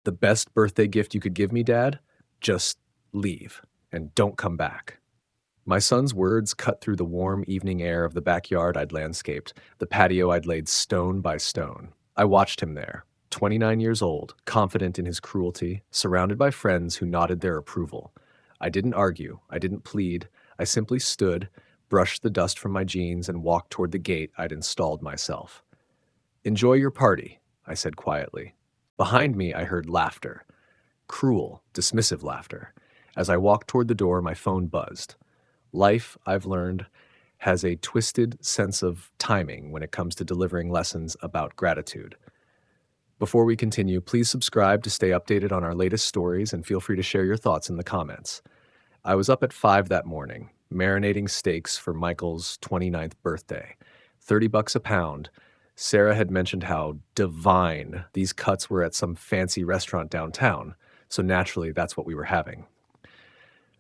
The best birthday gift you could give me, Dad? Just leave and don't come back. My son's words cut through the warm evening air of the backyard I'd landscaped, the patio I'd laid stone by stone. I watched him there, 29 years old, confident in his cruelty, surrounded by friends who nodded their approval. I didn't argue, I didn't plead, I simply stood, brushed the dust from my jeans, and walked toward the gate I'd installed myself. "Enjoy your party," I said quietly. Behind me, I heard laughter. Cruel, dismissive laughter. As I walked toward the door, my phone buzzed. Life, I've learned, has a twisted sense of timing when it comes to delivering lessons about gratitude. Before we continue, please subscribe to stay updated on our latest stories and feel free to share your thoughts in the comments. I was up at 5 that morning, marinating steaks for Michael's 29th birthday. $30 a pound. Sarah had mentioned how divine these cuts were at some fancy restaurant downtown, so naturally that's what we were having.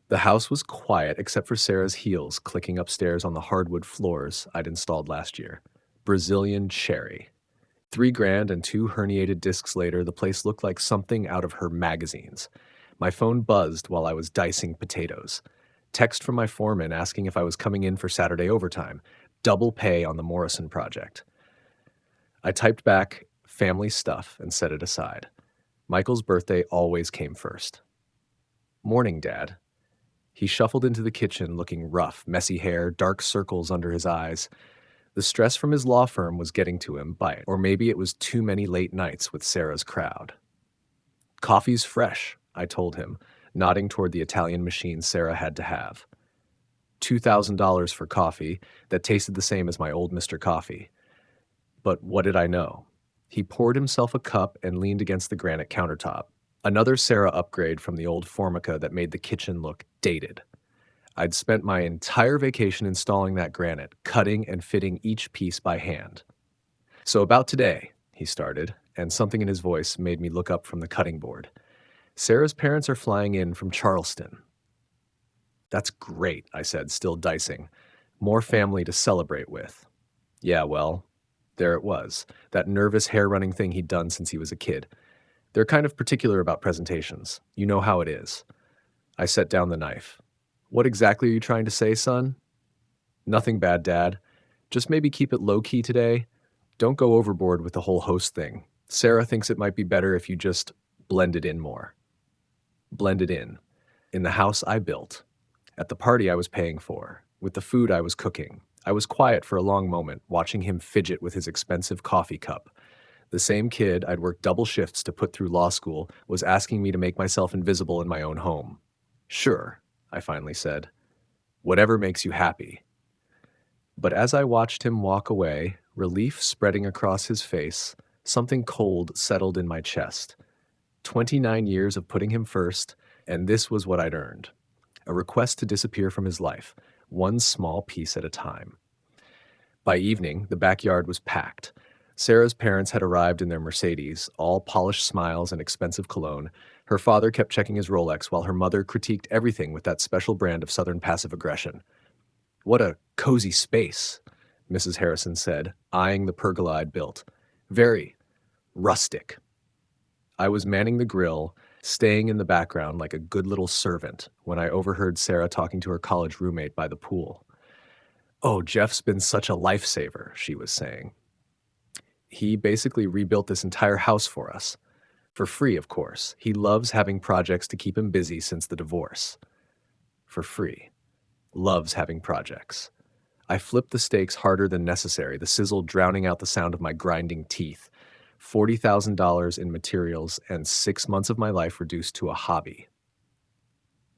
The house was quiet except for Sarah's heels clicking upstairs on the hardwood floors I'd installed last year. Brazilian cherry. $3,000 and 2 herniated discs later, the place looked like something out of her magazines. My phone buzzed while I was dicing potatoes. Text from my foreman asking if I was coming in for Saturday overtime. Double pay on the Morrison project. I typed back, family stuff, and set it aside. Michael's birthday always came first. "Morning, Dad." He shuffled into the kitchen looking rough, messy hair, dark circles under his eyes. The stress from his law firm was getting to him, or maybe it was too many late nights with Sarah's crowd. "Coffee's fresh," I told him, nodding toward the Italian machine Sarah had to have. $2,000 for coffee that tasted the same as my old Mr. Coffee. But what did I know? He poured himself a cup and leaned against the granite countertop. Another Sarah upgrade from the old Formica that made the kitchen look dated. I'd spent my entire vacation installing that granite, cutting and fitting each piece by hand. "So about today," he started, and something in his voice made me look up from the cutting board. "Sarah's parents are flying in from Charleston." "That's great," I said, still dicing. "More family to celebrate with." Yeah, well, there it was, that nervous hair-running thing he'd done since he was a kid. They're kind of particular about presentations. You know how it is. I set down the knife. "What exactly are you trying to say, son?" "Nothing bad, Dad. Just maybe keep it low-key today. Don't go overboard with the whole host thing. Sarah thinks it might be better if you just blend it in more." Blend it in. In the house I built. At the party I was paying for. With the food I was cooking. I was quiet for a long moment, watching him fidget with his expensive coffee cup. The same kid I'd worked double shifts to put through law school was asking me to make myself invisible in my own home. "Sure," I finally said. "Whatever makes you happy." But as I watched him walk away, relief spreading across his face, something cold settled in my chest. 29 years of putting him first, and this was what I'd earned. A request to disappear from his life, one small piece at a time. By evening, the backyard was packed. Sarah's parents had arrived in their Mercedes, all polished smiles and expensive cologne. Her father kept checking his Rolex while her mother critiqued everything with that special brand of Southern passive aggression. "What a cozy space," Mrs. Harrison said, eyeing the pergola I'd built. "Very rustic." I was manning the grill, staying in the background like a good little servant, when I overheard Sarah talking to her college roommate by the pool. "Oh, Jeff's been such a lifesaver," she was saying. "He basically rebuilt this entire house for us. For free, of course. He loves having projects to keep him busy since the divorce." For free. Loves having projects. I flipped the steaks harder than necessary, the sizzle drowning out the sound of my grinding teeth. $40,000 in materials and 6 months of my life reduced to a hobby.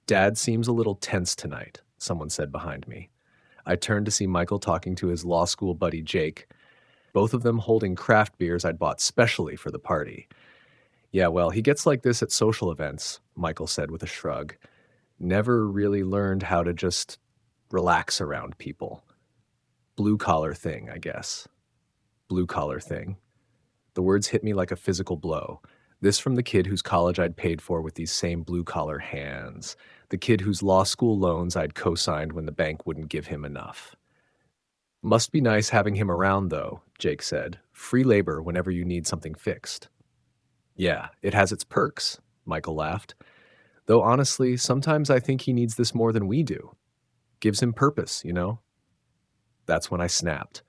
"Dad seems a little tense tonight," someone said behind me. I turned to see Michael talking to his law school buddy Jake, both of them holding craft beers I'd bought specially for the party. "Yeah, well, he gets like this at social events," Michael said with a shrug. "Never really learned how to just relax around people. Blue-collar thing, I guess." Blue-collar thing. The words hit me like a physical blow. This from the kid whose college I'd paid for with these same blue-collar hands. The kid whose law school loans I'd co-signed when the bank wouldn't give him enough. "Must be nice having him around, though," Jake said. "Free labor whenever you need something fixed." Yeah, it has its perks, Michael laughed. Though honestly, sometimes I think he needs this more than we do. Gives him purpose, you know? That's when I snapped.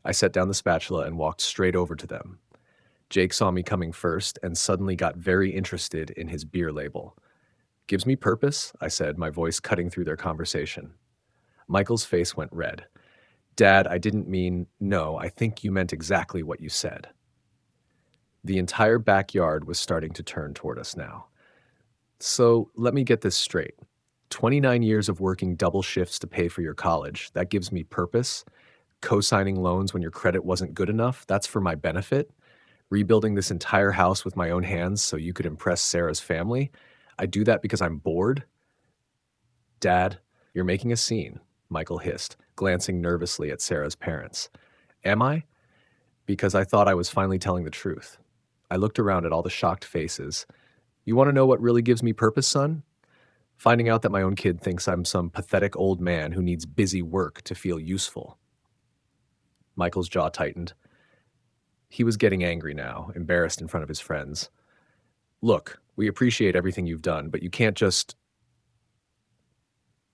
I set down the spatula and walked straight over to them. Jake saw me coming first and suddenly got very interested in his beer label. Gives me purpose, I said, my voice cutting through their conversation. Michael's face went red. Dad, I didn't mean, no, I think you meant exactly what you said. The entire backyard was starting to turn toward us now. So let me get this straight. 29 years of working double shifts to pay for your college, that gives me purpose. Co-signing loans when your credit wasn't good enough, that's for my benefit. Rebuilding this entire house with my own hands so you could impress Sarah's family, I do that because I'm bored. Dad, you're making a scene, Michael hissed, glancing nervously at Sarah's parents. Am I? Because I thought I was finally telling the truth. I looked around at all the shocked faces. You want to know what really gives me purpose, son? Finding out that my own kid thinks I'm some pathetic old man who needs busy work to feel useful. Michael's jaw tightened. He was getting angry now, embarrassed in front of his friends. Look, we appreciate everything you've done, but you can't just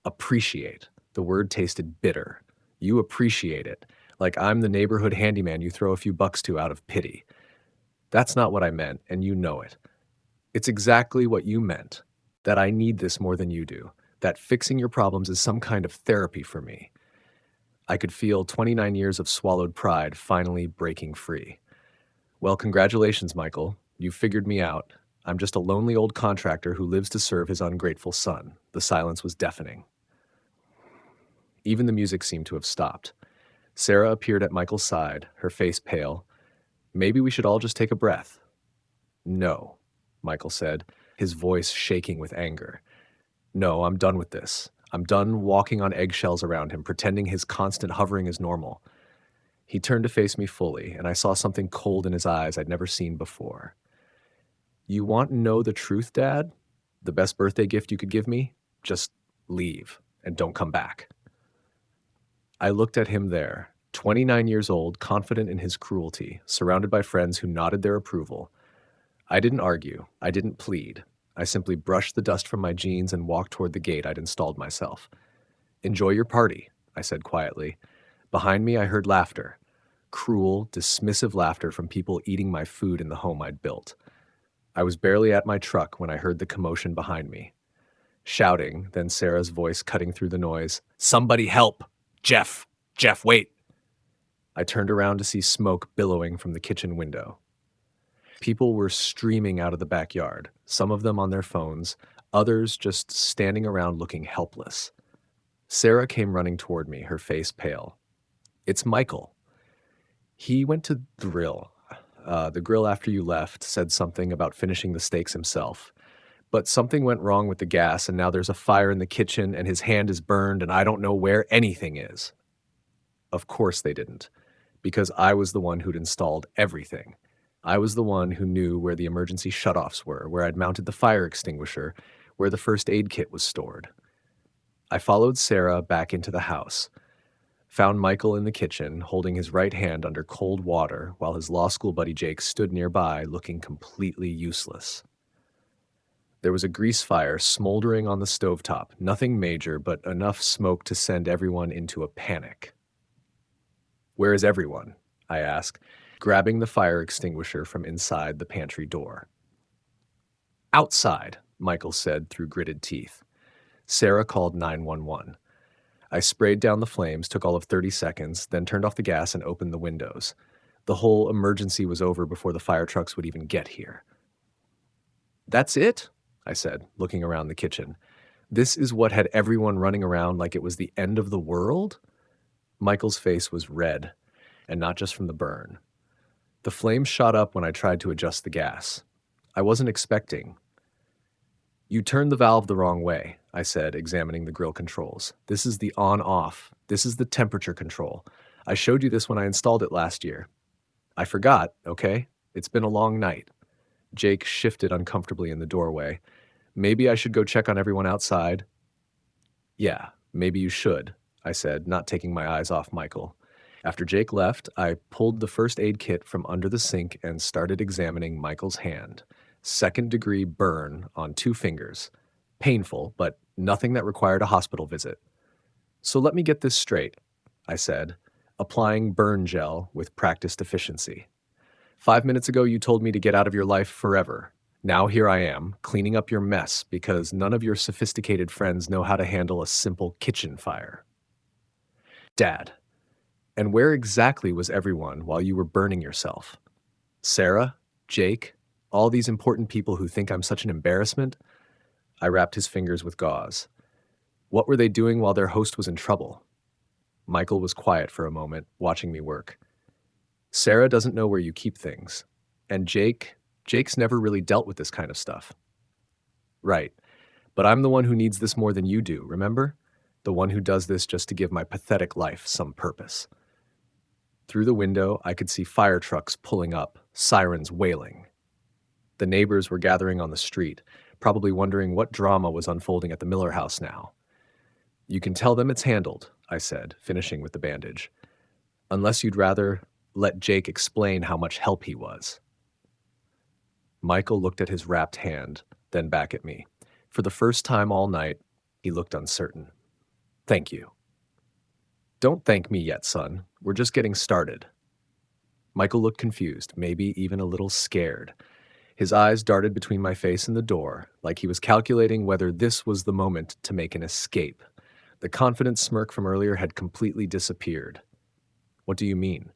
appreciate. The word tasted bitter. You appreciate it, like I'm the neighborhood handyman you throw a few bucks to out of pity. That's not what I meant, and you know it. It's exactly what you meant, that I need this more than you do, that fixing your problems is some kind of therapy for me. I could feel 29 years of swallowed pride finally breaking free. Well, congratulations, Michael. You figured me out. I'm just a lonely old contractor who lives to serve his ungrateful son. The silence was deafening. Even the music seemed to have stopped. Sarah appeared at Michael's side, her face pale. Maybe we should all just take a breath. No, Michael said, his voice shaking with anger. No, I'm done with this. I'm done walking on eggshells around him, pretending his constant hovering is normal. He turned to face me fully, and I saw something cold in his eyes I'd never seen before. You want to know the truth, Dad? The best birthday gift you could give me? Just leave and don't come back. I looked at him there, 29 years old, confident in his cruelty, surrounded by friends who nodded their approval. I didn't argue. I didn't plead. I simply brushed the dust from my jeans and walked toward the gate I'd installed myself. Enjoy your party, I said quietly. Behind me, I heard laughter. Cruel, dismissive laughter from people eating my food in the home I'd built. I was barely at my truck when I heard the commotion behind me. Shouting, then Sarah's voice cutting through the noise. Somebody help! Jeff! Jeff, wait! I turned around to see smoke billowing from the kitchen window. People were streaming out of the backyard, some of them on their phones, others just standing around looking helpless. Sarah came running toward me, her face pale. It's Michael. He went to the grill. The grill after you left said something about finishing the steaks himself. But something went wrong with the gas, and now there's a fire in the kitchen, and his hand is burned, and I don't know where anything is. Of course they didn't, because I was the one who'd installed everything. I was the one who knew where the emergency shutoffs were, where I'd mounted the fire extinguisher, where the first aid kit was stored. I followed Sarah back into the house, found Michael in the kitchen, holding his right hand under cold water, while his law school buddy Jake stood nearby, looking completely useless. There was a grease fire smoldering on the stovetop, nothing major, but enough smoke to send everyone into a panic. Where is everyone? I asked, grabbing the fire extinguisher from inside the pantry door. Outside, Michael said through gritted teeth. Sarah called 911. I sprayed down the flames, took all of 30 seconds, then turned off the gas and opened the windows. The whole emergency was over before the fire trucks would even get here. That's it? I said, looking around the kitchen. This is what had everyone running around like it was the end of the world? Michael's face was red, and not just from the burn. The flames shot up when I tried to adjust the gas. I wasn't expecting. You turned the valve the wrong way, I said, examining the grill controls. This is the on-off. This is the temperature control. I showed you this when I installed it last year. I forgot, okay? It's been a long night. Jake shifted uncomfortably in the doorway. Maybe I should go check on everyone outside. Yeah, maybe you should, I said, not taking my eyes off Michael. After Jake left, I pulled the first aid kit from under the sink and started examining Michael's hand. Second-degree burn on 2 fingers. Painful, but nothing that required a hospital visit. So let me get this straight, I said, applying burn gel with practiced efficiency. 5 minutes ago, you told me to get out of your life forever. Now here I am, cleaning up your mess because none of your sophisticated friends know how to handle a simple kitchen fire. Dad, and where exactly was everyone while you were burning yourself? Sarah? Jake? All these important people who think I'm such an embarrassment? I wrapped his fingers with gauze. What were they doing while their host was in trouble? Michael was quiet for a moment, watching me work. Sarah doesn't know where you keep things. And Jake's never really dealt with this kind of stuff. Right. But I'm the one who needs this more than you do, remember? The one who does this just to give my pathetic life some purpose. Through the window, I could see fire trucks pulling up, sirens wailing. The neighbors were gathering on the street, probably wondering what drama was unfolding at the Miller house now. You can tell them it's handled, I said, finishing with the bandage. Unless you'd rather let Jake explain how much help he was. Michael looked at his wrapped hand, then back at me. For the first time all night, he looked uncertain. Thank you. Don't thank me yet, son. We're just getting started. Michael looked confused, maybe even a little scared. His eyes darted between my face and the door, like he was calculating whether this was the moment to make an escape. The confident smirk from earlier had completely disappeared. What do you mean?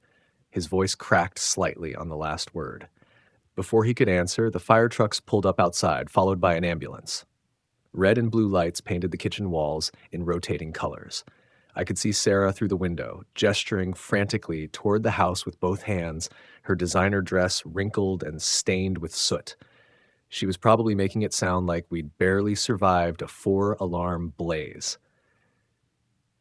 His voice cracked slightly on the last word. Before he could answer, the fire trucks pulled up outside, followed by an ambulance. Red and blue lights painted the kitchen walls in rotating colors. I could see Sarah through the window, gesturing frantically toward the house with both hands, her designer dress wrinkled and stained with soot. She was probably making it sound like we'd barely survived a 4-alarm blaze.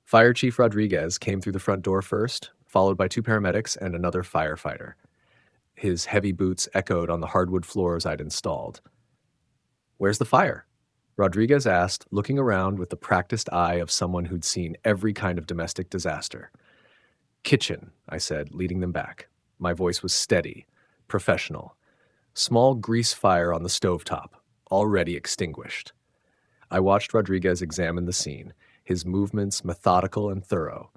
Fire Chief Rodriguez came through the front door first, followed by 2 paramedics and another firefighter. His heavy boots echoed on the hardwood floors I'd installed. Where's the fire? Rodriguez asked, looking around with the practiced eye of someone who'd seen every kind of domestic disaster. Kitchen, I said, leading them back. My voice was steady, professional. Small grease fire on the stovetop, already extinguished. I watched Rodriguez examine the scene, his movements methodical and thorough.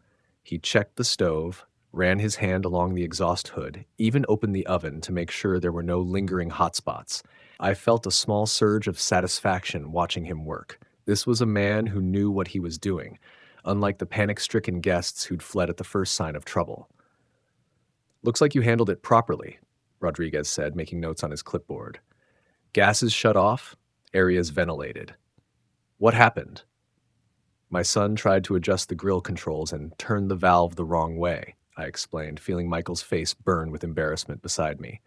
He checked the stove, ran his hand along the exhaust hood, even opened the oven to make sure there were no lingering hot spots. I felt a small surge of satisfaction watching him work. This was a man who knew what he was doing, unlike the panic-stricken guests who'd fled at the first sign of trouble. Looks like you handled it properly, Rodriguez said, making notes on his clipboard. Gases shut off, areas ventilated. What happened? My son tried to adjust the grill controls and turned the valve the wrong way, I explained, feeling Michael's face burn with embarrassment beside me.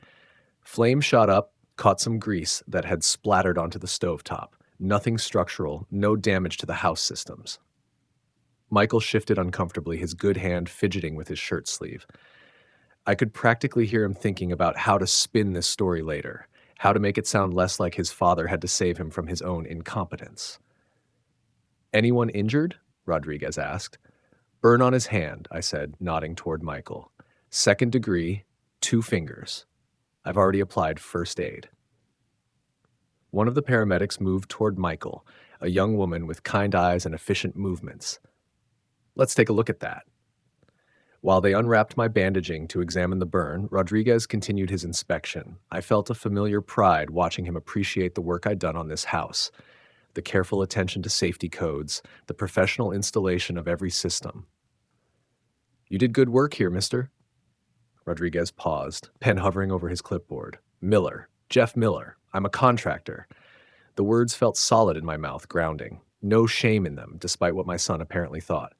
Flame shot up, caught some grease that had splattered onto the stovetop. Nothing structural, no damage to the house systems. Michael shifted uncomfortably, his good hand fidgeting with his shirt sleeve. I could practically hear him thinking about how to spin this story later, how to make it sound less like his father had to save him from his own incompetence. Anyone injured? Rodriguez asked. Burn on his hand, I said, nodding toward Michael. 2nd degree, 2 fingers. I've already applied first aid. One of the paramedics moved toward Michael, a young woman with kind eyes and efficient movements. Let's take a look at that. While they unwrapped my bandaging to examine the burn, Rodriguez continued his inspection. I felt a familiar pride watching him appreciate the work I'd done on this house. The careful attention to safety codes, the professional installation of every system. You did good work here, mister. Rodriguez paused, pen hovering over his clipboard. Miller. Jeff Miller. I'm a contractor. The words felt solid in my mouth, grounding. No shame in them, despite what my son apparently thought.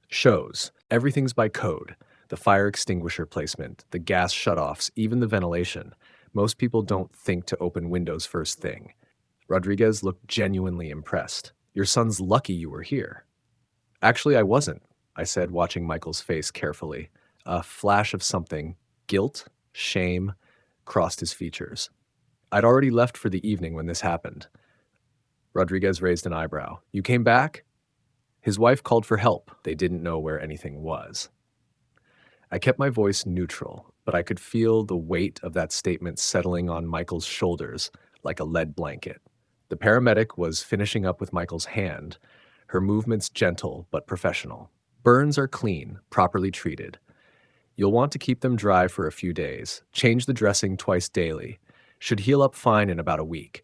Shows. Everything's by code. The fire extinguisher placement, the gas shutoffs, even the ventilation. Most people don't think to open windows first thing. Rodriguez looked genuinely impressed. Your son's lucky you were here. Actually, I wasn't, I said, watching Michael's face carefully. A flash of something, guilt, shame, crossed his features. I'd already left for the evening when this happened. Rodriguez raised an eyebrow. You came back? His wife called for help. They didn't know where anything was. I kept my voice neutral, but I could feel the weight of that statement settling on Michael's shoulders like a lead blanket. The paramedic was finishing up with Michael's hand, her movements gentle but professional. Burns are clean, properly treated. You'll want to keep them dry for a few days. Change the dressing twice daily. Should heal up fine in about a week.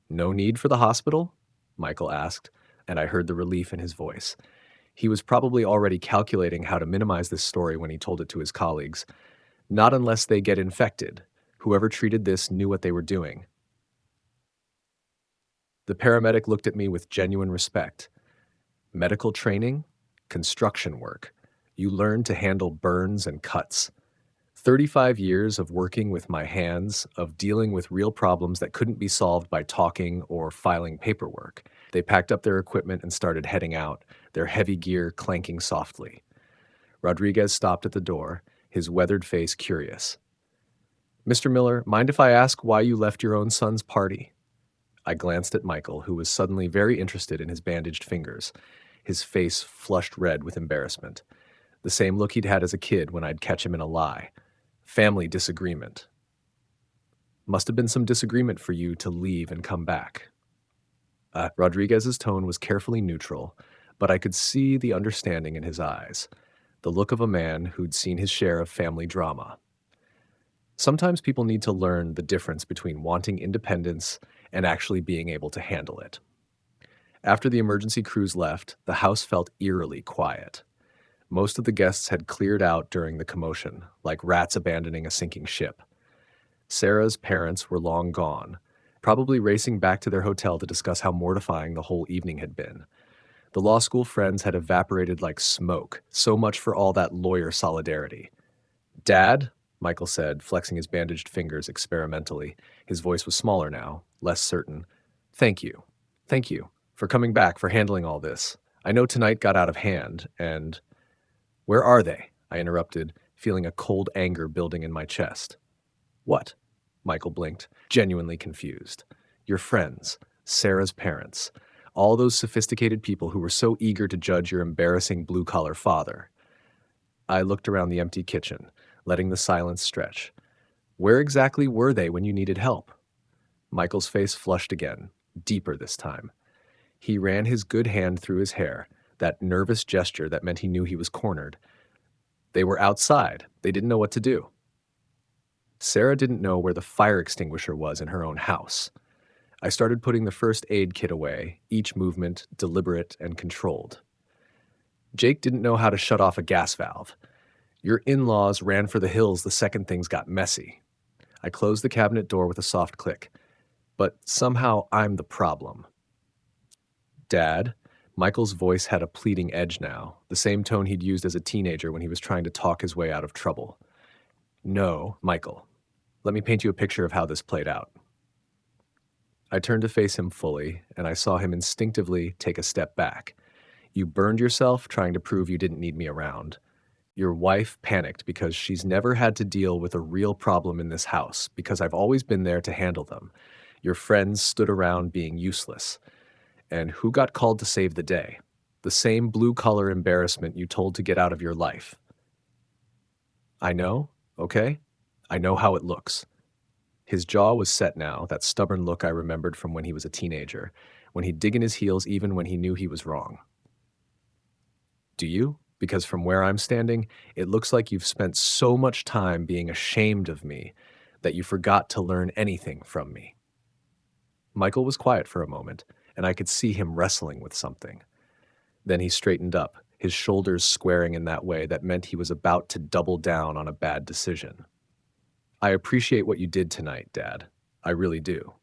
No need for the hospital? Michael asked, and I heard the relief in his voice. He was probably already calculating how to minimize this story when he told it to his colleagues. Not unless they get infected. Whoever treated this knew what they were doing. The paramedic looked at me with genuine respect. Medical training? Construction work. You learn to handle burns and cuts. 35 years of working with my hands, of dealing with real problems that couldn't be solved by talking or filing paperwork. They packed up their equipment and started heading out, their heavy gear clanking softly. Rodriguez stopped at the door, his weathered face curious. "Mr. Miller, mind if I ask why you left your own son's party?" I glanced at Michael, who was suddenly very interested in his bandaged fingers, his face flushed red with embarrassment. The same look he'd had as a kid when I'd catch him in a lie. Family disagreement. Must have been some disagreement for you to leave and come back. Rodriguez's tone was carefully neutral, but I could see the understanding in his eyes, the look of a man who'd seen his share of family drama. Sometimes people need to learn the difference between wanting independence and actually being able to handle it. After the emergency crews left, the house felt eerily quiet. Most of the guests had cleared out during the commotion, like rats abandoning a sinking ship. Sarah's parents were long gone, probably racing back to their hotel to discuss how mortifying the whole evening had been. The law school friends had evaporated like smoke, so much for all that lawyer solidarity. "Dad," Michael said, flexing his bandaged fingers experimentally. His voice was smaller now, less certain. "Thank you. Thank you for coming back, for handling all this. I know tonight got out of hand, and—" "Where are they?" I interrupted, feeling a cold anger building in my chest. "What?" Michael blinked, genuinely confused. "Your friends, Sarah's parents, all those sophisticated people who were so eager to judge your embarrassing blue-collar father." I looked around the empty kitchen, letting the silence stretch. "Where exactly were they when you needed help?" Michael's face flushed again, deeper this time. He ran his good hand through his hair, that nervous gesture that meant he knew he was cornered. "They were outside. They didn't know what to do." Sarah didn't know where the fire extinguisher was in her own house. I started putting the first aid kit away, each movement deliberate and controlled. "Jake didn't know how to shut off a gas valve. Your in-laws ran for the hills the second things got messy." I closed the cabinet door with a soft click. "But somehow I'm the problem." "Dad," Michael's voice had a pleading edge now, the same tone he'd used as a teenager when he was trying to talk his way out of trouble. "No, Michael. Let me paint you a picture of how this played out." I turned to face him fully, and I saw him instinctively take a step back. "You burned yourself trying to prove you didn't need me around. Your wife panicked because she's never had to deal with a real problem in this house, because I've always been there to handle them. Your friends stood around being useless. And who got called to save the day? The same blue-collar embarrassment you told to get out of your life. I know, okay? I know how it looks." His jaw was set now, that stubborn look I remembered from when he was a teenager, when he'd dig in his heels even when he knew he was wrong. "Do you? Because from where I'm standing, it looks like you've spent so much time being ashamed of me that you forgot to learn anything from me." Michael was quiet for a moment, and I could see him wrestling with something. Then he straightened up, his shoulders squaring in that way that meant he was about to double down on a bad decision. "I appreciate what you did tonight, Dad. I really do."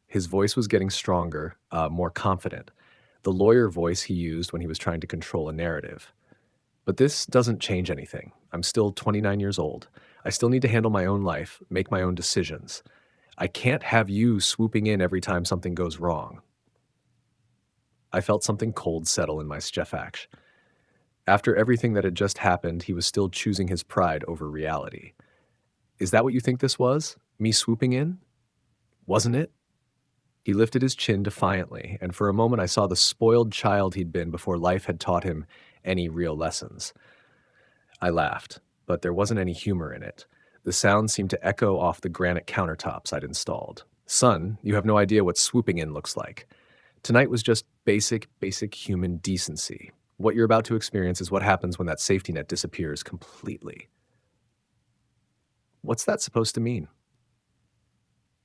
His voice was getting stronger, more confident, the lawyer voice he used when he was trying to control a narrative. "But this doesn't change anything. I'm still 29 years old. I still need to handle my own life, make my own decisions. I can't have you swooping in every time something goes wrong." I felt something cold settle in my Stefak. After everything that had just happened, he was still choosing his pride over reality. "Is that what you think this was? Me swooping in? Wasn't it?" He lifted his chin defiantly, and for a moment I saw the spoiled child he'd been before life had taught him any real lessons. I laughed, but there wasn't any humor in it. The sound seemed to echo off the granite countertops I'd installed. Son, you have no idea what swooping in looks like. Tonight was just basic human decency. What you're about to experience is what happens when that safety net disappears completely. What's that supposed to mean?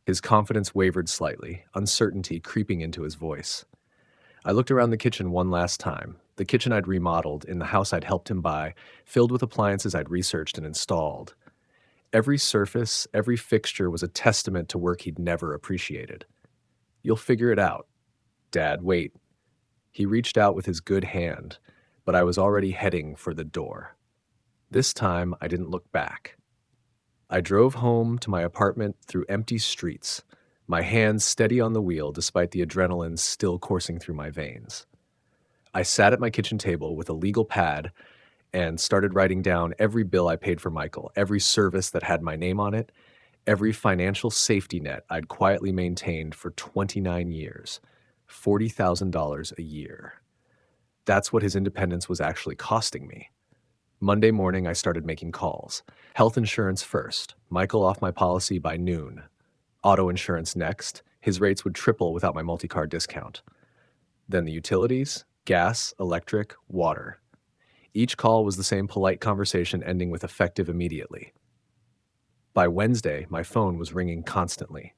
His confidence wavered slightly, uncertainty creeping into his voice. I looked around the kitchen one last time, the kitchen I'd remodeled in the house I'd helped him buy, filled with appliances I'd researched and installed. Every surface, every fixture was a testament to work he'd never appreciated. You'll figure it out. Dad, wait. He reached out with his good hand, but I was already heading for the door. This time, I didn't look back. I drove home to my apartment through empty streets, my hands steady on the wheel despite the adrenaline still coursing through my veins. I sat at my kitchen table with a legal pad and started writing down every bill I paid for Michael, every service that had my name on it, every financial safety net I'd quietly maintained for 29 years, $40,000 a year. That's what his independence was actually costing me. Monday morning, I started making calls. Health insurance first, Michael off my policy by noon. Auto insurance next, his rates would triple without my multi-car discount. Then the utilities, gas, electric, water. Each call was the same polite conversation ending with effective immediately. By Wednesday, my phone was ringing constantly.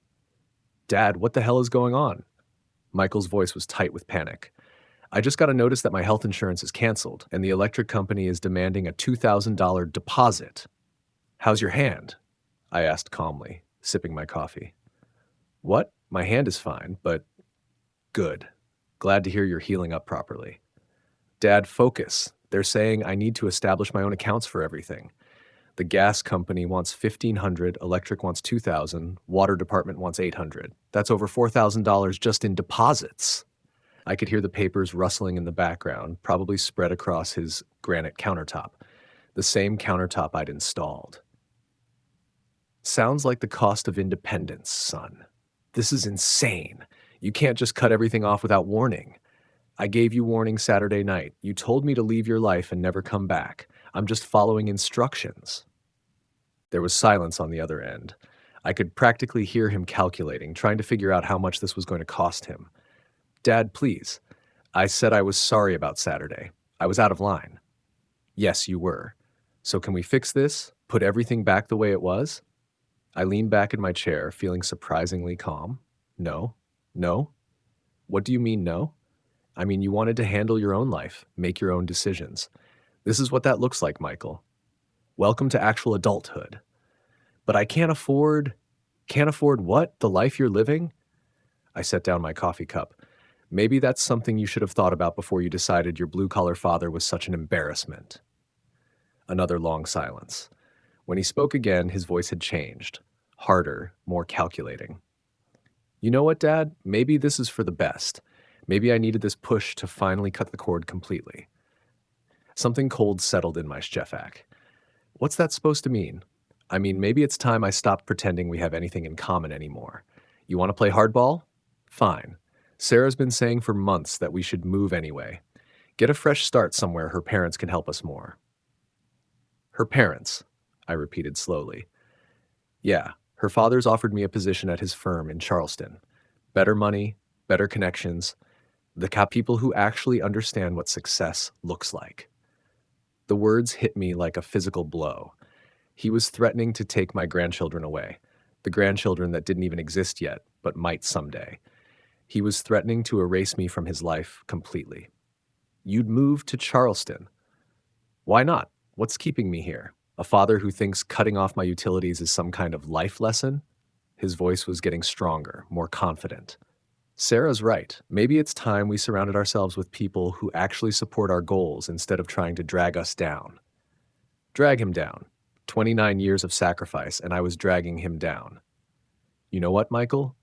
Dad, what the hell is going on? Michael's voice was tight with panic. I just got a notice that my health insurance is canceled, and the electric company is demanding a $2,000 deposit. How's your hand? I asked calmly, sipping my coffee. What? My hand is fine, but good. Glad to hear you're healing up properly. Dad, focus. They're saying I need to establish my own accounts for everything. The gas company wants $1,500, electric wants $2,000, water department wants $800. That's over $4,000 just in deposits. I could hear the papers rustling in the background, probably spread across his granite countertop, the same countertop I'd installed. Sounds like the cost of independence, son. This is insane. You can't just cut everything off without warning. I gave you warning Saturday night. You told me to leave your life and never come back. I'm just following instructions. There was silence on the other end. I could practically hear him calculating, trying to figure out how much this was going to cost him. Dad, please. I said I was sorry about Saturday. I was out of line. Yes, you were. So can we fix this? Put everything back the way it was? I leaned back in my chair, feeling surprisingly calm. No. No? What do you mean, no? I mean, you wanted to handle your own life, make your own decisions. This is what that looks like, Michael. Welcome to actual adulthood. But I can't afford what? The life you're living? I set down my coffee cup. Maybe that's something you should have thought about before you decided your blue-collar father was such an embarrassment. Another long silence. When he spoke again, his voice had changed. Harder, more calculating. You know what, Dad? Maybe this is for the best. Maybe I needed this push to finally cut the cord completely. Something cold settled in my shefak. What's that supposed to mean? I mean, maybe it's time I stopped pretending we have anything in common anymore. You want to play hardball? Fine. Sarah's been saying for months that we should move anyway. Get a fresh start somewhere her parents can help us more. Her parents, I repeated slowly. Yeah, her father's offered me a position at his firm in Charleston. Better money, better connections, people who actually understand what success looks like. The words hit me like a physical blow. He was threatening to take my grandchildren away, the grandchildren that didn't even exist yet, but might someday. He was threatening to erase me from his life completely. You'd move to Charleston. Why not? What's keeping me here? A father who thinks cutting off my utilities is some kind of life lesson? His voice was getting stronger, more confident. Sarah's right. Maybe it's time we surrounded ourselves with people who actually support our goals instead of trying to drag us down. Drag him down. 29 years of sacrifice, and I was dragging him down. You know what, Michael?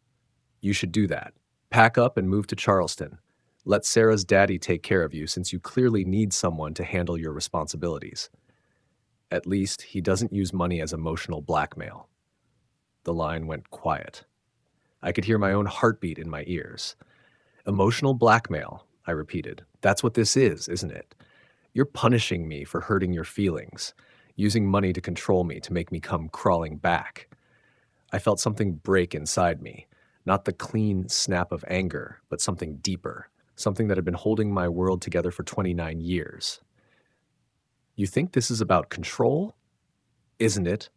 You should do that. Pack up and move to Charleston. Let Sarah's daddy take care of you since you clearly need someone to handle your responsibilities. At least he doesn't use money as emotional blackmail. The line went quiet. I could hear my own heartbeat in my ears. Emotional blackmail, I repeated. That's what this is, isn't it? You're punishing me for hurting your feelings, using money to control me to make me come crawling back. I felt something break inside me, not the clean snap of anger, but something deeper, something that had been holding my world together for 29 years. You think this is about control? Isn't it?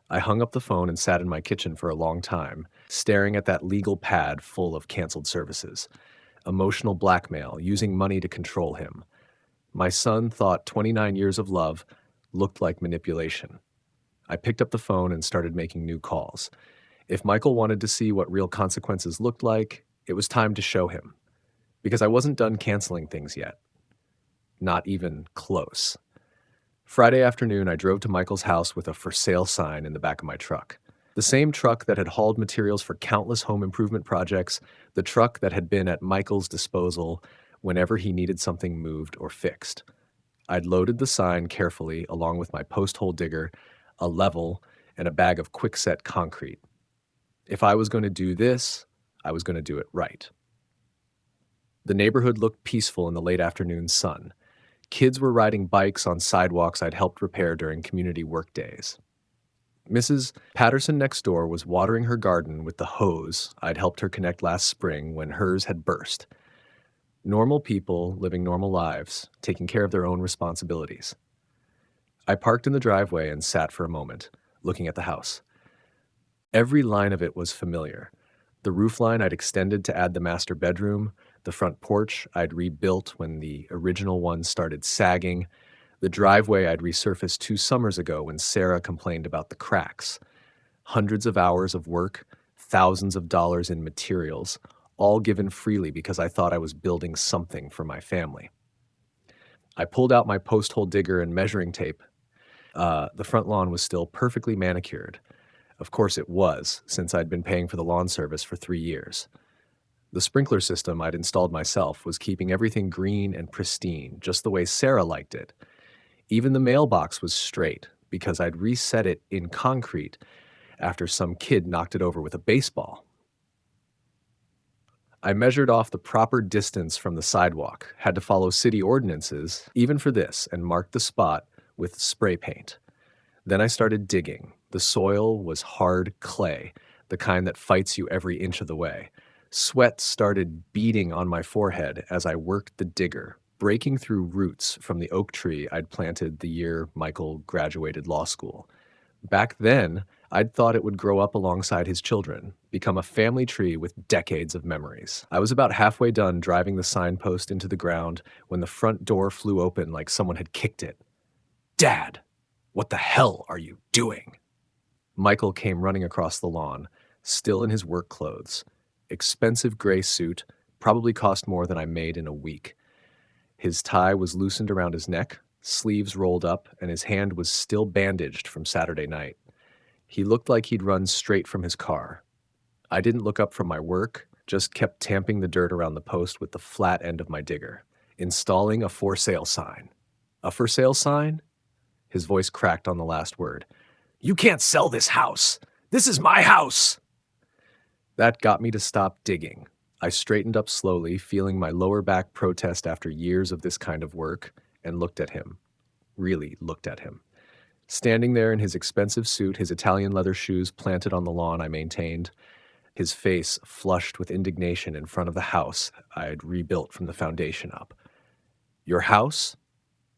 I hung up the phone and sat in my kitchen for a long time, staring at that legal pad full of canceled services. Emotional blackmail, using money to control him. My son thought 29 years of love looked like manipulation. I picked up the phone and started making new calls. If Michael wanted to see what real consequences looked like, it was time to show him. Because I wasn't done canceling things yet. Not even close. Friday afternoon, I drove to Michael's house with a for sale sign in the back of my truck. The same truck that had hauled materials for countless home improvement projects, the truck that had been at Michael's disposal whenever he needed something moved or fixed. I'd loaded the sign carefully along with my post hole digger, a level, and a bag of quickset concrete. If I was going to do this, I was going to do it right. The neighborhood looked peaceful in the late afternoon sun. Kids were riding bikes on sidewalks I'd helped repair during community work days. Mrs. Patterson next door was watering her garden with the hose I'd helped her connect last spring when hers had burst. Normal people living normal lives, taking care of their own responsibilities. I parked in the driveway and sat for a moment, looking at the house. Every line of it was familiar. The roofline I'd extended to add the master bedroom, the front porch I'd rebuilt when the original one started sagging, the driveway I'd resurfaced 2 summers ago when Sarah complained about the cracks. Hundreds of hours of work, thousands of dollars in materials, all given freely because I thought I was building something for my family. I pulled out my post hole digger and measuring tape. The front lawn was still perfectly manicured. Of course it was, since I'd been paying for the lawn service for 3 years. The sprinkler system I'd installed myself was keeping everything green and pristine, just the way Sarah liked it. Even the mailbox was straight, because I'd reset it in concrete after some kid knocked it over with a baseball. I measured off the proper distance from the sidewalk, had to follow city ordinances, even for this, and marked the spot with spray paint. Then I started digging. The soil was hard clay, the kind that fights you every inch of the way. Sweat started beading on my forehead as I worked the digger, breaking through roots from the oak tree I'd planted the year Michael graduated law school. Back then, I'd thought it would grow up alongside his children, become a family tree with decades of memories. I was about halfway done driving the signpost into the ground when the front door flew open like someone had kicked it. "Dad, what the hell are you doing?" Michael came running across the lawn, still in his work clothes. Expensive gray suit, probably cost more than I made in a week. His tie was loosened around his neck, sleeves rolled up, and his hand was still bandaged from Saturday night. He looked like he'd run straight from his car. I didn't look up from my work, just kept tamping the dirt around the post with the flat end of my digger, installing a for sale sign. A for sale sign? His voice cracked on the last word. "You can't sell this house. This is my house." That got me to stop digging. I straightened up slowly, feeling my lower back protest after years of this kind of work, and looked at him. Really looked at him. Standing there in his expensive suit, his Italian leather shoes planted on the lawn I maintained, his face flushed with indignation in front of the house I'd rebuilt from the foundation up. "Your house?"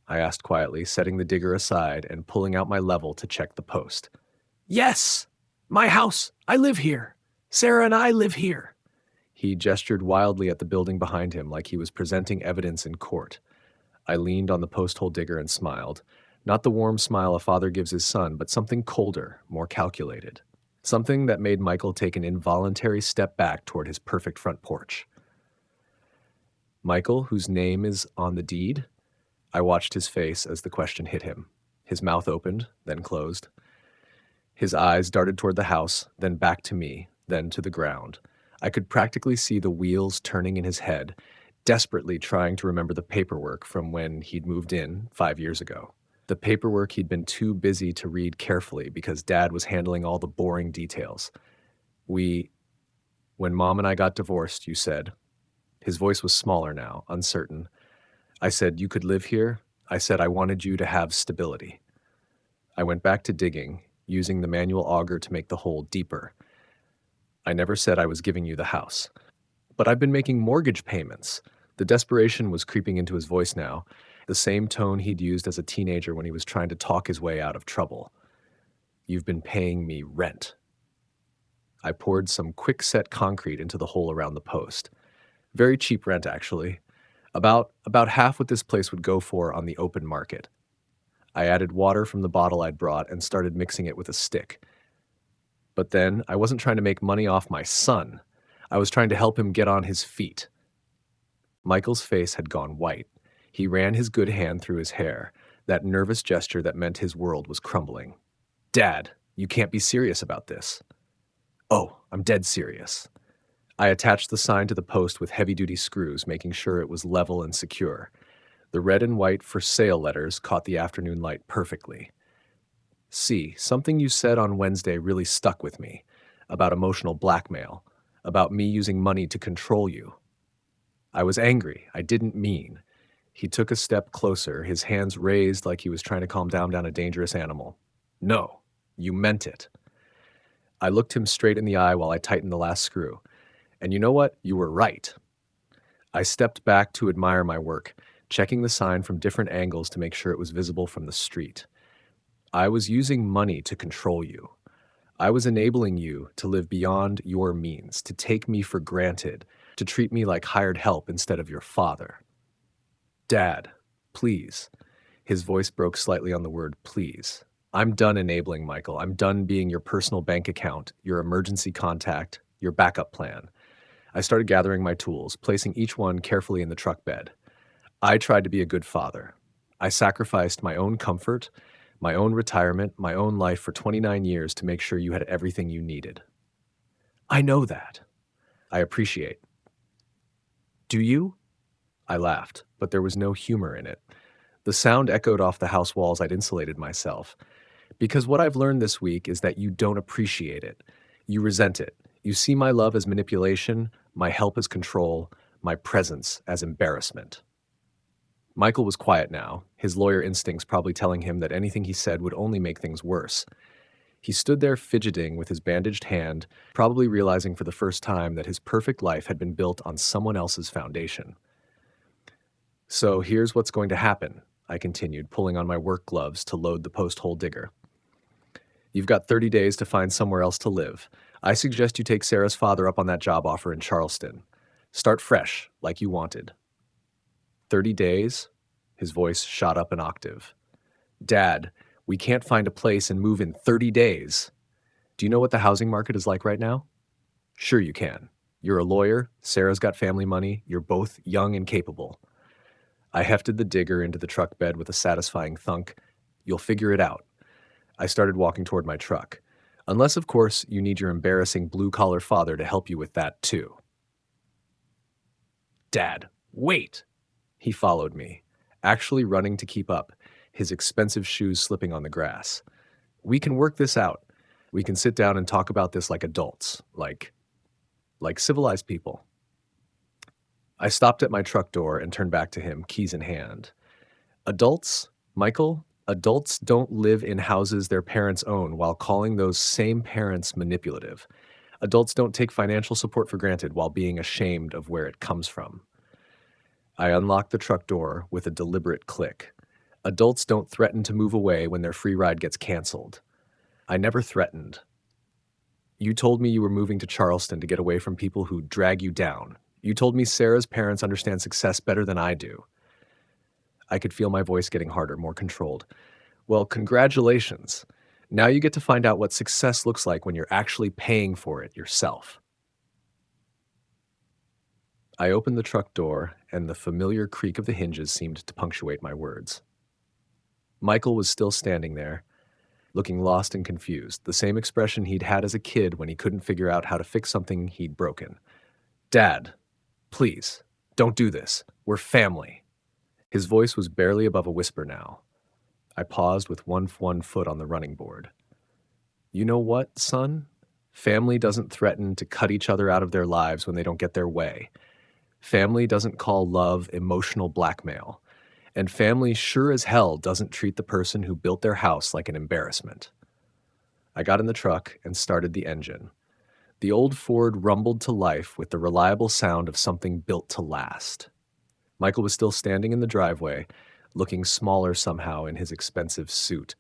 I asked quietly, setting the digger aside and pulling out my level to check the post. "Yes! My house! I live here! Sarah and I live here!" He gestured wildly at the building behind him like he was presenting evidence in court. I leaned on the post hole digger and smiled. Not the warm smile a father gives his son, but something colder, more calculated. Something that made Michael take an involuntary step back toward his perfect front porch. "Michael, whose name is on the deed?" I watched his face as the question hit him. His mouth opened, then closed. His eyes darted toward the house, then back to me, then to the ground. I could practically see the wheels turning in his head, desperately trying to remember the paperwork from when he'd moved in 5 years ago. The paperwork he'd been too busy to read carefully because Dad was handling all the boring details. When Mom and I got divorced, you said." His voice was smaller now, uncertain. "I said you could live here, I said I wanted you to have stability. I went back to digging, using the manual auger to make the hole deeper. I never said I was giving you the house. But I've been making mortgage payments. The desperation was creeping into his voice now, the same tone he'd used as a teenager when he was trying to talk his way out of trouble. You've been paying me rent. I poured some quick-set concrete into the hole around the post. Very cheap rent, actually. About half what this place would go for on the open market. I added water from the bottle I'd brought and started mixing it with a stick. But then, I wasn't trying to make money off my son. I was trying to help him get on his feet. Michael's face had gone white. He ran his good hand through his hair, that nervous gesture that meant his world was crumbling. Dad, you can't be serious about this. Oh, I'm dead serious. I attached the sign to the post with heavy-duty screws, making sure it was level and secure. The red and white for sale letters caught the afternoon light perfectly. See, something you said on Wednesday really stuck with me, about emotional blackmail, about me using money to control you. I was angry. I didn't mean. He took a step closer, his hands raised like he was trying to calm down a dangerous animal. No, you meant it. I looked him straight in the eye while I tightened the last screw. And you know what? You were right. I stepped back to admire my work, checking the sign from different angles to make sure it was visible from the street. I was using money to control you. I was enabling you to live beyond your means, to take me for granted, to treat me like hired help instead of your father. Dad, please. His voice broke slightly on the word please. I'm done enabling, Michael. I'm done being your personal bank account, your emergency contact, your backup plan. I started gathering my tools, placing each one carefully in the truck bed. I tried to be a good father. I sacrificed my own comfort, my own retirement, my own life for 29 years to make sure you had everything you needed. I know that. I appreciate. Do you? I laughed, but there was no humor in it. The sound echoed off the house walls I'd insulated myself. Because what I've learned this week is that you don't appreciate it. You resent it. You see my love as manipulation, my help as control, my presence as embarrassment. Michael was quiet now, his lawyer instincts probably telling him that anything he said would only make things worse. He stood there fidgeting with his bandaged hand, probably realizing for the first time that his perfect life had been built on someone else's foundation. So here's what's going to happen, I continued, pulling on my work gloves to load the post hole digger. You've got 30 days to find somewhere else to live. I suggest you take Sarah's father up on that job offer in Charleston. Start fresh, like you wanted. 30 days? His voice shot up an octave. Dad, we can't find a place and move in 30 days. Do you know what the housing market is like right now? Sure you can. You're a lawyer, Sarah's got family money, you're both young and capable. I hefted the digger into the truck bed with a satisfying thunk. You'll figure it out. I started walking toward my truck. Unless, of course, you need your embarrassing blue-collar father to help you with that, too. Dad, wait! He followed me, actually running to keep up, his expensive shoes slipping on the grass. We can work this out. We can sit down and talk about this like adults, like civilized people. I stopped at my truck door and turned back to him, keys in hand. Adults, Michael, adults don't live in houses their parents own while calling those same parents manipulative. Adults don't take financial support for granted while being ashamed of where it comes from. I unlocked the truck door with a deliberate click. Adults don't threaten to move away when their free ride gets canceled. I never threatened. You told me you were moving to Charleston to get away from people who drag you down. You told me Sarah's parents understand success better than I do. I could feel my voice getting harder, more controlled. Well, congratulations. Now you get to find out what success looks like when you're actually paying for it yourself. I opened the truck door, and the familiar creak of the hinges seemed to punctuate my words. Michael was still standing there, looking lost and confused, the same expression he'd had as a kid when he couldn't figure out how to fix something he'd broken. Dad, please, don't do this. We're family. His voice was barely above a whisper now. I paused with one foot on the running board. You know what, son? Family doesn't threaten to cut each other out of their lives when they don't get their way. Family doesn't call love emotional blackmail. And family sure as hell doesn't treat the person who built their house like an embarrassment. I got in the truck and started the engine. The old Ford rumbled to life with the reliable sound of something built to last. Michael was still standing in the driveway, looking smaller somehow in his expensive suit.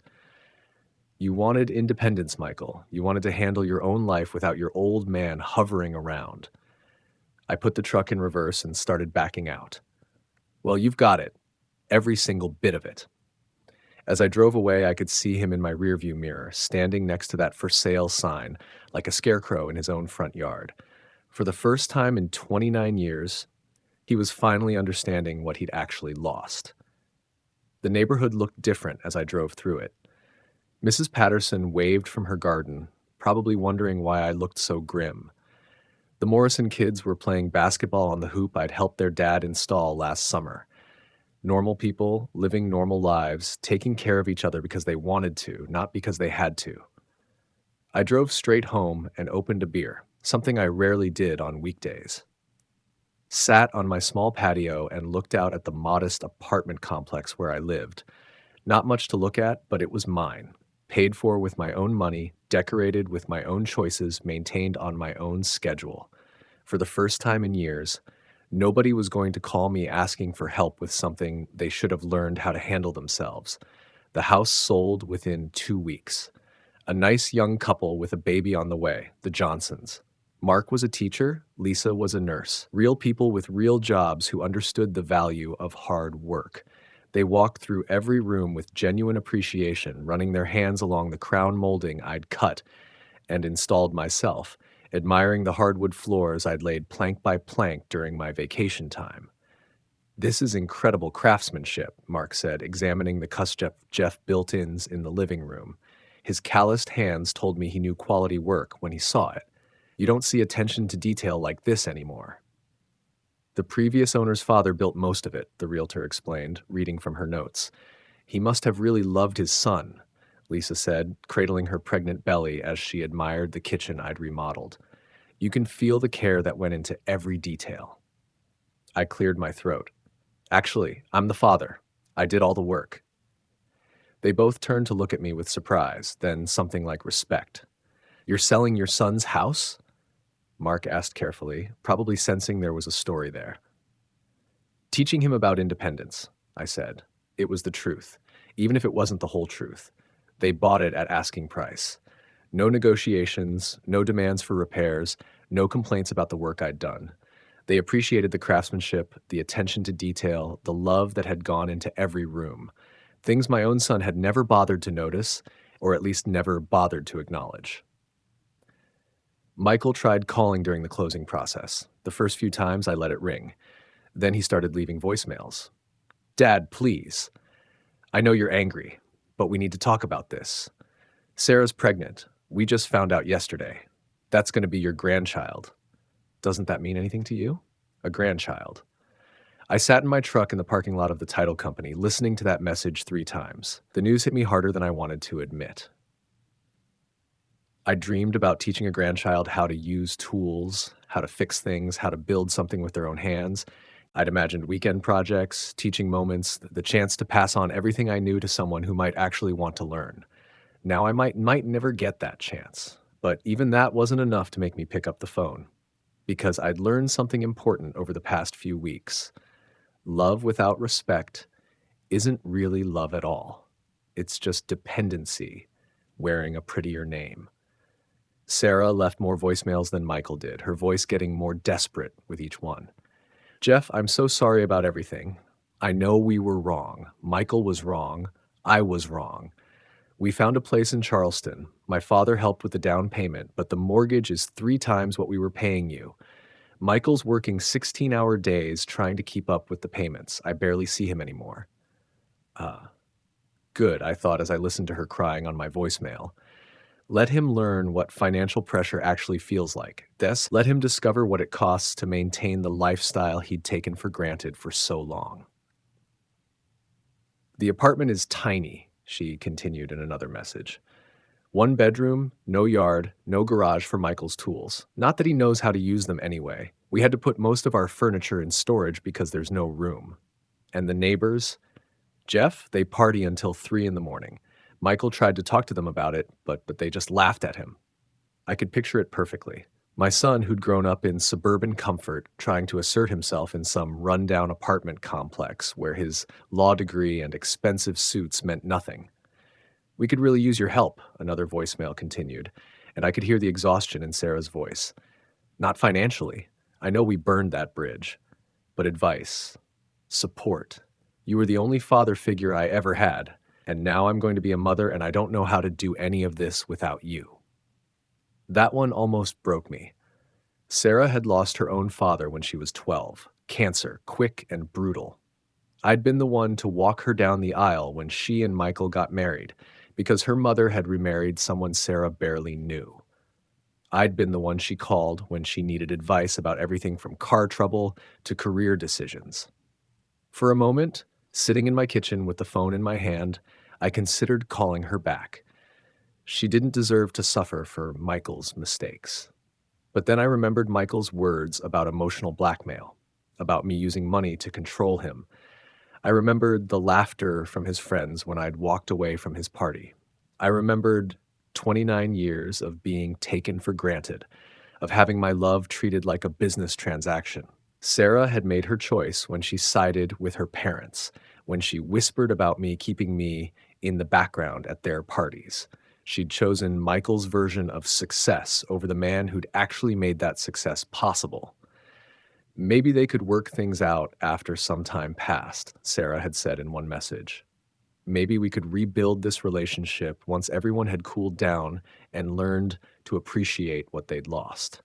You wanted independence, Michael. You wanted to handle your own life without your old man hovering around. I put the truck in reverse and started backing out. Well, you've got it. Every single bit of it. As I drove away, I could see him in my rearview mirror, standing next to that for sale sign, like a scarecrow in his own front yard. For the first time in 29 years, he was finally understanding what he'd actually lost. The neighborhood looked different as I drove through it. Mrs. Patterson waved from her garden, probably wondering why I looked so grim. The Morrison kids were playing basketball on the hoop I'd helped their dad install last summer. Normal people, living normal lives, taking care of each other because they wanted to, not because they had to. I drove straight home and opened a beer, something I rarely did on weekdays. Sat on my small patio and looked out at the modest apartment complex where I lived. Not much to look at, but it was mine. Paid for with my own money, decorated with my own choices, maintained on my own schedule. For the first time in years, nobody was going to call me asking for help with something they should have learned how to handle themselves. The house sold within 2 weeks. A nice young couple with a baby on the way, the Johnsons. Mark was a teacher, Lisa was a nurse. Real people with real jobs who understood the value of hard work. They walked through every room with genuine appreciation, running their hands along the crown molding I'd cut and installed myself, admiring the hardwood floors I'd laid plank by plank during my vacation time. "This is incredible craftsmanship," Mark said, examining the Jeff built-ins in the living room. His calloused hands told me he knew quality work when he saw it. "You don't see attention to detail like this anymore." "The previous owner's father built most of it," the realtor explained, reading from her notes. "He must have really loved his son," Lisa said, cradling her pregnant belly as she admired the kitchen I'd remodeled. "You can feel the care that went into every detail." I cleared my throat. "Actually, I'm the father. I did all the work." They both turned to look at me with surprise, then something like respect. "You're selling your son's house?" Mark asked carefully, probably sensing there was a story there. "Teaching him about independence," I said. It was the truth, even if it wasn't the whole truth. They bought it at asking price. No negotiations, no demands for repairs, no complaints about the work I'd done. They appreciated the craftsmanship, the attention to detail, the love that had gone into every room. Things my own son had never bothered to notice, or at least never bothered to acknowledge. Michael tried calling during the closing process. The first few times I let it ring. Then he started leaving voicemails. "Dad, please. I know you're angry, but we need to talk about this. Sarah's pregnant. We just found out yesterday. That's going to be your grandchild. Doesn't that mean anything to you? A grandchild." I sat in my truck in the parking lot of the title company, listening to that message 3 times. The news hit me harder than I wanted to admit. I dreamed about teaching a grandchild how to use tools, how to fix things, how to build something with their own hands. I'd imagined weekend projects, teaching moments, the chance to pass on everything I knew to someone who might actually want to learn. Now I might never get that chance, but even that wasn't enough to make me pick up the phone, because I'd learned something important over the past few weeks. Love without respect isn't really love at all. It's just dependency, wearing a prettier name. Sarah left more voicemails than Michael did, her voice getting more desperate with each one. "Jeff, I'm so sorry about everything. I know we were wrong. Michael was wrong. I was wrong. We found a place in Charleston. My father helped with the down payment, but the mortgage is 3 times what we were paying you. Michael's working 16-hour days trying to keep up with the payments. I barely see him anymore." Good, I thought as I listened to her crying on my voicemail. Let him learn what financial pressure actually feels like. Let him discover what it costs to maintain the lifestyle he'd taken for granted for so long. "The apartment is tiny," she continued in another message. "1 bedroom, no yard, no garage for Michael's tools. Not that he knows how to use them anyway. We had to put most of our furniture in storage because there's no room. And the neighbors, Jeff, they party until 3 in the morning. Michael tried to talk to them about it, but they just laughed at him. I could picture it perfectly. My son, who'd grown up in suburban comfort, trying to assert himself in some rundown apartment complex where his law degree and expensive suits meant nothing. We could really use your help, another voicemail continued, and I could hear the exhaustion in Sarah's voice. Not financially. I know we burned that bridge. But advice, support. You were the only father figure I ever had, and now I'm going to be a mother and I don't know how to do any of this without you. That one almost broke me. Sarah had lost her own father when she was 12. Cancer, quick and brutal. I'd been the one to walk her down the aisle when she and Michael got married, because her mother had remarried someone Sarah barely knew. I'd been the one she called when she needed advice about everything from car trouble to career decisions. For a moment, sitting in my kitchen with the phone in my hand, I considered calling her back. She didn't deserve to suffer for Michael's mistakes. But then I remembered Michael's words about emotional blackmail, about me using money to control him. I remembered the laughter from his friends when I'd walked away from his party. I remembered 29 years of being taken for granted, of having my love treated like a business transaction. Sarah had made her choice when she sided with her parents, when she whispered about me keeping me in the background at their parties. She'd chosen Michael's version of success over the man who'd actually made that success possible. Maybe they could work things out after some time passed, Sarah had said in one message. Maybe we could rebuild this relationship once everyone had cooled down and learned to appreciate what they'd lost.